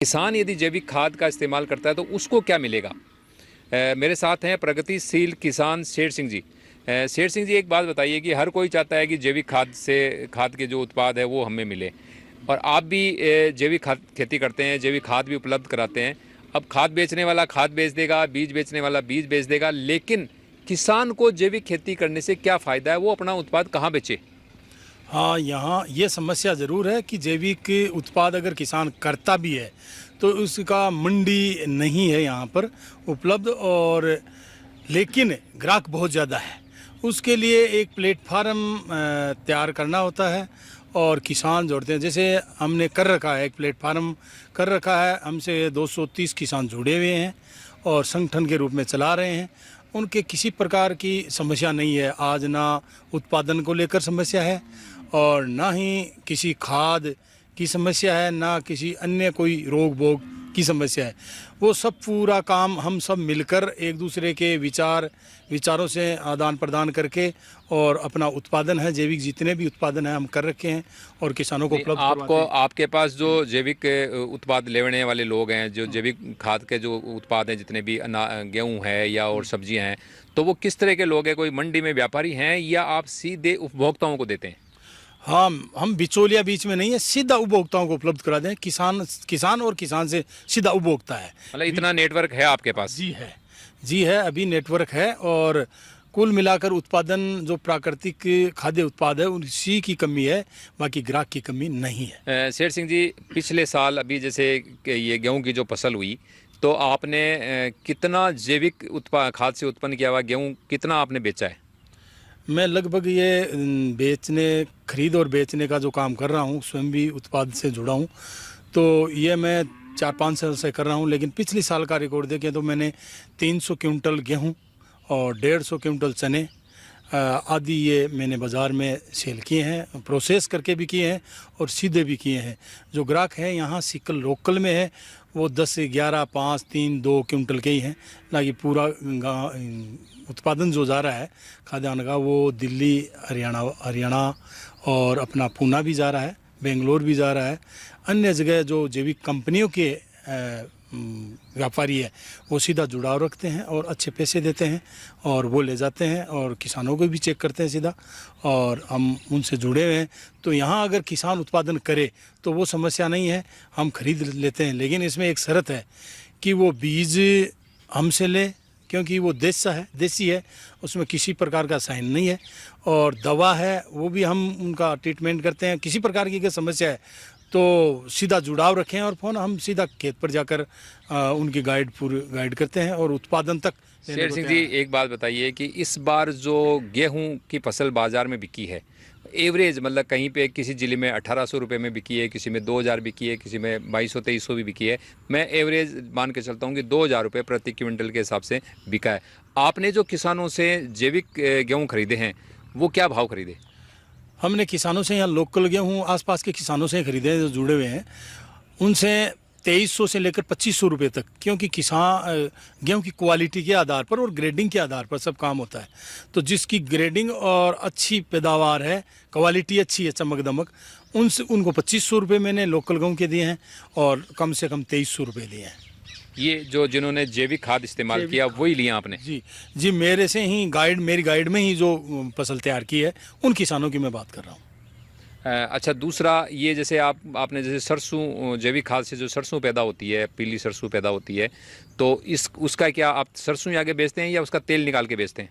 किसान यदि जैविक खाद का इस्तेमाल करता है तो उसको क्या मिलेगा? मेरे साथ हैं प्रगतिशील किसान शेर सिंह जी। शेर सिंह जी, एक बात बताइए कि हर कोई चाहता है कि जैविक खाद के जो उत्पाद है वो हमें मिले, और आप भी जैविक खाद खेती करते हैं, जैविक खाद भी उपलब्ध कराते हैं। अब खाद बेचने वाला खाद बेच देगा, बीज बेचने वाला बीज बेच देगा, लेकिन किसान को जैविक खेती करने से क्या फ़ायदा है? वो अपना उत्पाद कहाँ बेचे? हाँ, यहाँ ये समस्या ज़रूर है कि जैविक उत्पाद अगर किसान करता भी है तो उसका मंडी नहीं है यहाँ पर उपलब्ध, और लेकिन ग्राहक बहुत ज़्यादा है। उसके लिए एक प्लेटफार्म तैयार करना होता है और किसान जोड़ते हैं। जैसे हमने कर रखा है, एक प्लेटफार्म कर रखा है, हमसे 230 किसान जुड़े हुए हैं और संगठन के रूप में चला रहे हैं। उनके किसी प्रकार की समस्या नहीं है आज, ना उत्पादन को लेकर समस्या है और ना ही किसी खाद की समस्या है, ना किसी अन्य कोई रोग भोग की समस्या है। वो सब पूरा काम हम सब मिलकर एक दूसरे के विचारों से आदान प्रदान करके और अपना उत्पादन है, जैविक जितने भी उत्पादन है हम कर रखे हैं और किसानों को उपलब्ध करवाते हैं। आपके पास जो जैविक उत्पाद लेने वाले लोग हैं, जो जैविक खाद के जो उत्पाद हैं, जितने भी गेहूँ है या और सब्जियां हैं, तो वो किस तरह के लोग हैं? कोई मंडी में व्यापारी हैं या आप सीधे उपभोक्ताओं को देते हैं? हाँ, हम बिचौलिया बीच में नहीं है, सीधा उपभोक्ताओं को उपलब्ध करा दें। किसान और किसान से सीधा उपभोक्ता है। मतलब इतना नेटवर्क है आपके पास? जी है, अभी नेटवर्क है और कुल मिलाकर उत्पादन जो प्राकृतिक खाद्य उत्पाद है उसी की कमी है, बाकी ग्राहक की कमी नहीं है। शेर सिंह जी, पिछले साल अभी जैसे कि ये गेहूं की जो फसल हुई, तो आपने कितना जैविक उत्पाद खाद से उत्पन्न किया हुआ गेहूं कितना आपने बेचा है? मैं लगभग ये खरीद और बेचने का जो काम कर रहा हूँ, स्वयं भी उत्पाद से जुड़ा हूँ, तो ये मैं 4-5 साल से कर रहा हूँ। लेकिन पिछले साल का रिकॉर्ड देखें तो मैंने 300 क्विंटल गेहूँ और 150 क्विंटल चने आदि ये मैंने बाज़ार में सेल किए हैं, प्रोसेस करके भी किए हैं और सीधे भी किए हैं। जो ग्राहक हैं यहाँ सिकल लोकल में है, वो 10 से 11, 5, 3, 2 क्विंटल के ही हैं, ना कि पूरा उत्पादन जो जा रहा है खाद्यान्न का वो दिल्ली, हरियाणा और अपना पूना भी जा रहा है, बेंगलोर भी जा रहा है। अन्य जगह जो जैविक कंपनियों के व्यापारी है वो सीधा जुड़ाव रखते हैं और अच्छे पैसे देते हैं और वो ले जाते हैं और किसानों को भी चेक करते हैं सीधा, और हम उनसे जुड़े हुए हैं। तो यहाँ अगर किसान उत्पादन करे तो वो समस्या नहीं है, हम खरीद लेते हैं। लेकिन इसमें एक शर्त है कि वो बीज हमसे ले, क्योंकि वो देसी है, उसमें किसी प्रकार का साइन नहीं है, और दवा है वो भी हम उनका ट्रीटमेंट करते हैं। किसी प्रकार की अगर समस्या है तो सीधा जुड़ाव रखें और फ़ोन हम सीधा खेत पर जाकर उनकी गाइड करते हैं और उत्पादन तक। शेर सिंह जी, एक बात बताइए कि इस बार जो गेहूं की फसल बाज़ार में बिकी है, एवरेज मतलब कहीं पे किसी ज़िले में 1800 रुपये में बिकी है, किसी में 2000 बिकी है, किसी में 2200-2300 भी बिकी है। मैं एवरेज मान के चलता हूँ कि 2000 रुपये प्रति क्विंटल के हिसाब से बिका है। आपने जो किसानों से जैविक गेहूँ खरीदे हैं वो क्या भाव खरीदे? हमने किसानों से, यहाँ लोकल गेहूँ आसपास के किसानों से खरीदे हैं जो जुड़े हुए हैं, उनसे 2300 से लेकर 2500 रुपये तक, क्योंकि किसान गेहूं की क्वालिटी के आधार पर और ग्रेडिंग के आधार पर सब काम होता है। तो जिसकी ग्रेडिंग और अच्छी पैदावार है, क्वालिटी अच्छी है, चमक दमक, उनको 2500 रुपये मैंने लोकल गेहूं के दिए हैं और कम से कम 2300 रुपये दिए हैं। ये जो जिन्होंने जैविक खाद इस्तेमाल किया वही लिया आपने? जी, मेरे से ही मेरी गाइड में ही जो फसल तैयार की है उन किसानों की मैं बात कर रहा हूँ। अच्छा, दूसरा ये जैसे आपने जैसे सरसों, जैविक खाद से जो सरसों पैदा होती है, पीली सरसों पैदा होती है, तो उसका क्या आप सरसों ही आगे बेचते हैं या उसका तेल निकाल के बेचते हैं?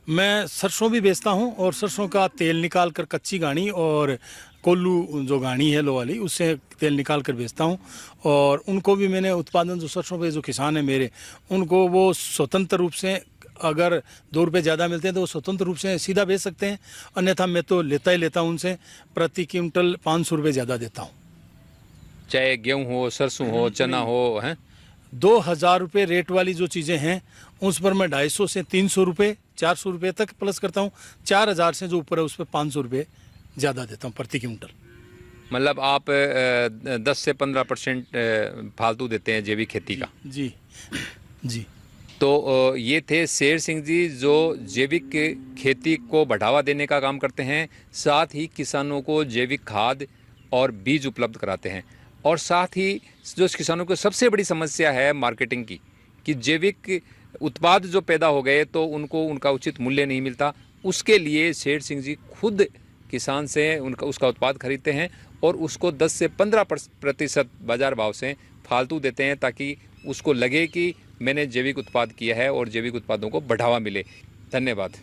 मैं सरसों भी बेचता हूँ और सरसों का तेल निकाल कर कच्ची घानी और कोल्लू जो घानी है लो वाली, उससे तेल निकाल कर बेचता हूँ। और उनको भी मैंने उत्पादन जो सरसों पे जो किसान है मेरे, उनको वो स्वतंत्र रूप से, अगर 2 रुपये ज़्यादा मिलते हैं तो वो स्वतंत्र रूप से सीधा बेच सकते हैं, अन्यथा मैं तो लेता हूँ उनसे, प्रति क्विंटल 500 रुपये ज़्यादा देता हूँ। चाहे गेहूँ हो, सरसों हो, चना हो, हैं? 2000 रुपये रेट वाली जो चीज़ें हैं उस पर मैं 250 से 300 रुपये, 400 रुपये तक प्लस करता हूँ। 4000 से जो ऊपर है उस पर 500 रुपये ज़्यादा देता हूँ प्रति क्विंटल। मतलब आप 10 से 15% फालतू देते हैं जैविक खेती का? जी। तो ये थे शेर सिंह जी, जो जैविक खेती को बढ़ावा देने का काम करते हैं, साथ ही किसानों को जैविक खाद और बीज उपलब्ध कराते हैं। और साथ ही जो किसानों को सबसे बड़ी समस्या है मार्केटिंग की, कि जैविक उत्पाद जो पैदा हो गए तो उनको उनका उचित मूल्य नहीं मिलता। उसके लिए शेर सिंह जी खुद किसान से उसका उत्पाद खरीदते हैं और उसको 10 से 15% बाज़ार भाव से फालतू देते हैं, ताकि उसको लगे कि मैंने जैविक उत्पाद किया है और जैविक उत्पादों को बढ़ावा मिले। धन्यवाद।